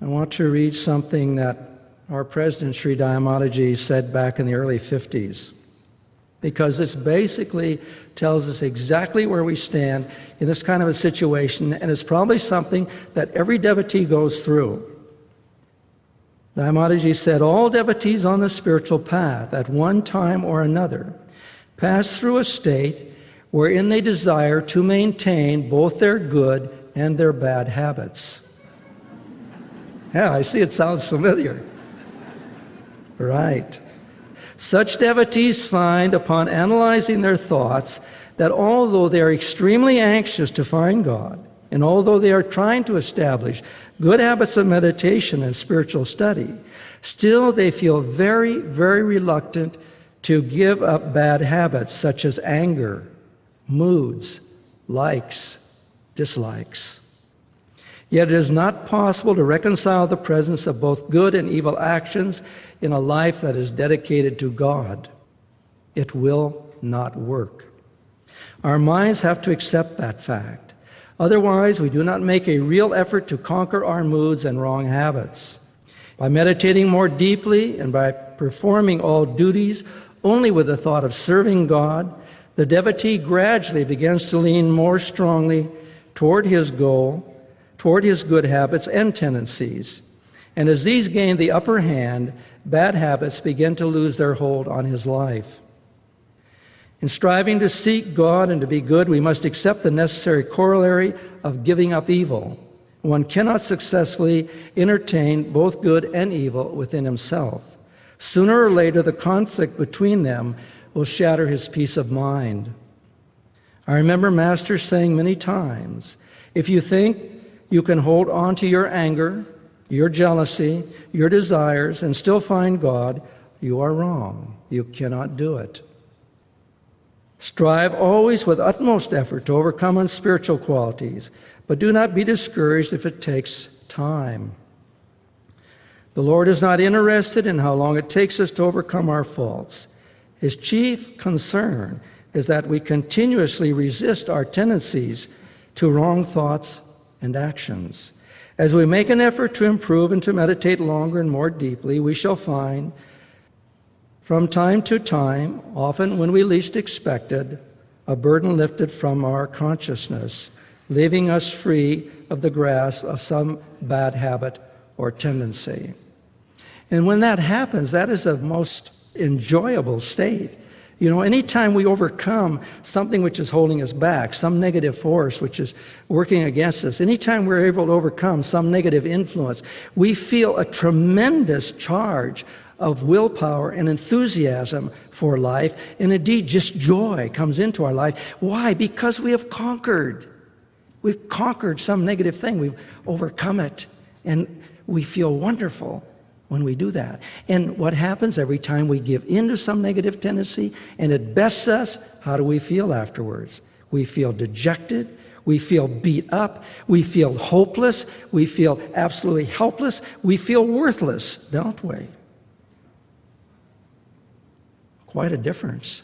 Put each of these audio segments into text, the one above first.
I want to read something that our President, Sri Dayamataji, said back in the early 50s, because this basically tells us exactly where we stand in this kind of a situation, and it's probably something that every devotee goes through. Dayamataji said, all devotees on the spiritual path at one time or another pass through a state wherein they desire to maintain both their good and their bad habits. Yeah, I see it sounds familiar. Right. Such devotees find, upon analyzing their thoughts, that although they are extremely anxious to find God, and although they are trying to establish good habits of meditation and spiritual study, still they feel very, very reluctant to give up bad habits such as anger, moods, likes, dislikes. Yet it is not possible to reconcile the presence of both good and evil actions in a life that is dedicated to God. It will not work. Our minds have to accept that fact. Otherwise, we do not make a real effort to conquer our moods and wrong habits. By meditating more deeply and by performing all duties only with the thought of serving God, the devotee gradually begins to lean more strongly toward his goal, toward his good habits and tendencies. And as these gain the upper hand, bad habits begin to lose their hold on his life. In striving to seek God and to be good, we must accept the necessary corollary of giving up evil. One cannot successfully entertain both good and evil within himself. Sooner or later, the conflict between them will shatter his peace of mind. I remember Master saying many times, if you think you can hold on to your anger, your jealousy, your desires, and still find God, you are wrong. You cannot do it. Strive always with utmost effort to overcome unspiritual qualities, but do not be discouraged if it takes time. The Lord is not interested in how long it takes us to overcome our faults. His chief concern is that we continuously resist our tendencies to wrong thoughts and actions. As we make an effort to improve and to meditate longer and more deeply, we shall find from time to time, often when we least expected, a burden lifted from our consciousness, leaving us free of the grasp of some bad habit or tendency. And when that happens, that is a most enjoyable state. You know, anytime we overcome something which is holding us back, some negative force which is working against us, anytime we're able to overcome some negative influence, we feel a tremendous charge of willpower and enthusiasm for life, and indeed just joy comes into our life. Why? Because we have conquered. We've conquered some negative thing. We've overcome it, and we feel wonderful when we do that. And what happens every time we give in to some negative tendency and it bests us, how do we feel afterwards? We feel dejected, we feel beat up, we feel hopeless, we feel absolutely helpless, we feel worthless, don't we? Quite a difference.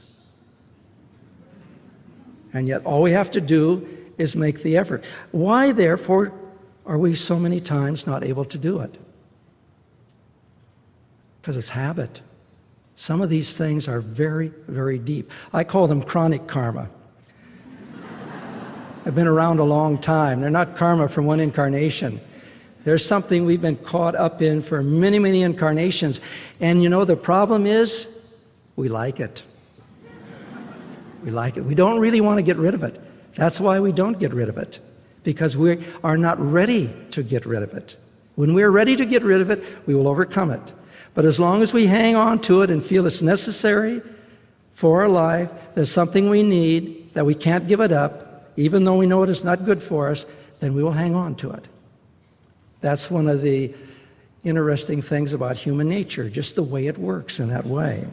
And yet all we have to do is make the effort. Why, therefore, are we so many times not able to do it? Because it's habit. Some of these things are very, very deep. I call them chronic karma. I've been around a long time. They're not karma from one incarnation. There's something we've been caught up in for many, many incarnations. And you know, the problem is, we like it. We like it. We don't really want to get rid of it. That's why we don't get rid of it, because we are not ready to get rid of it. When we're ready to get rid of it, we will overcome it. But as long as we hang on to it and feel it's necessary for our life, there's something we need, that we can't give it up, even though we know it is not good for us, then we will hang on to it. That's one of the interesting things about human nature, just the way it works in that way.